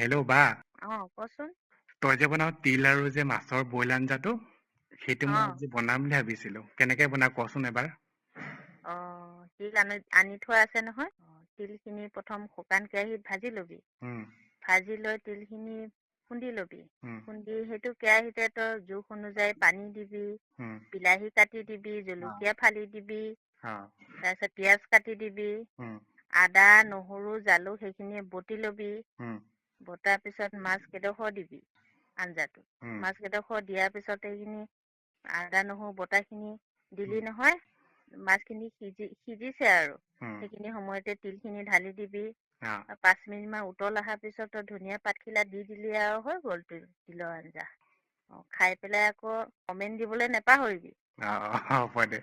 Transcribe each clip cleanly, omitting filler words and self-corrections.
Hello' বা কচোন। তই যে বনাও তিল আৰু যে মাছৰ বইল আঞ্জাটো সেইটো মই অ', আজি বনাম বুলি ভাবিছিলো কেনেকে বনাও কচোন এবাৰ তিল আনি থোৱা আছে নহয়। তিলখিনি প্ৰথম শুকান কেৰাহীত ভাজি ল'বি। উম ভাজি লৈ তিলখিনি খুন্দি ল'বি। উম খুন্দি সেইটো কেৰাহীতে তই জোখ অনুযায়ী পানী দিবি, উম বিলাহী কাটি দিবি, অ জলকীয়া ফালি দিবি, অ তাৰপিছত পিঁয়াজ কাটি দিবি, উম আদা নহৰু জালুক সেইখিনি বটি ল'বি। উম বটাৰ পিছত মাছকেইডোখৰ দিবি আঞ্জাটো। উম মাছকেইডোখৰ দিয়াৰ পিছত সেইখিনি আদা নহৰু বটাখিনি দিলি নহয়। মাছখিনি সিজিছে আৰু উম সেইখিনি সময়তে তিলখিনি ঢালি দিবি। অ 5 মিনিটমান উতল অহাৰ পিছত তই ধনিয়া পাতখিলা দি দিলি আৰু হৈ গ'ল তিলৰ আঞ্জা। খাই পেলাই আকৌ কমেণ্ট দিবলৈ নেপাহৰিবি। হ'ব দে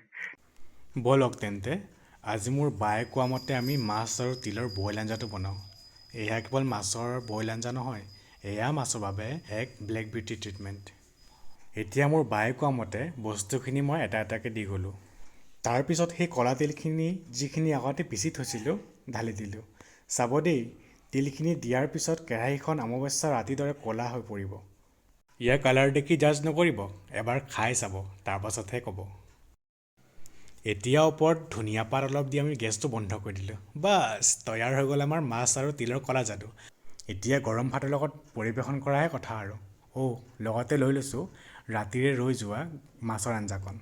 ব'লক তেন্তে আজি মোৰ বায়ে কোৱা মতে আমি মাছ আৰু তিলৰ বইল আঞ্জাটো বনাওঁ। এয়া কেৱল মাছৰ বইল আঞ্জা নহয়, এয়া মাছৰ বাবে এক ব্লেক বিউটি ট্ৰিটমেণ্ট। এতিয়া মোৰ বায়ে কোৱা মতে বস্তুখিনি মই এটা এটাকৈ দি গ'লোঁ। তাৰপিছত সেই ক'লা তিলখিনি যিখিনি আগতে পিচি থৈছিলোঁ ঢালি দিলোঁ। চাব দেই, তিলখিনি দিয়াৰ পিছত কেৰাহীখন অমাৱস্যা ৰাতিৰ দৰে ক'লা হৈ পৰিব। ইয়াৰ কালাৰ দেখি জাজ নকৰিব, এবাৰ খাই চাব, তাৰপাছতহে ক'ব। এতিয়া ওপৰত ধনিয়া পাত অলপ দি আমি গেছটো বন্ধ কৰি দিলোঁ। বাছ তৈয়াৰ হৈ গ'ল আমাৰ মাছ আৰু তিলৰ ক'লা যাদু। এতিয়া গৰম ভাতৰ লগত পৰিৱেশন কৰাহে কথা আৰু। লগতে লৈ লৈছোঁ ৰাতিৰে ৰৈ যোৱা মাছৰ আঞ্জাকণ।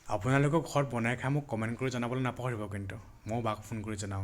আপোনালোকক ঘৰত বনাই খাই মোক কমেণ্ট কৰি জনাবলৈ নাপাহৰিব কিন্তু। ময়ো বাক ফোন কৰি জনাম।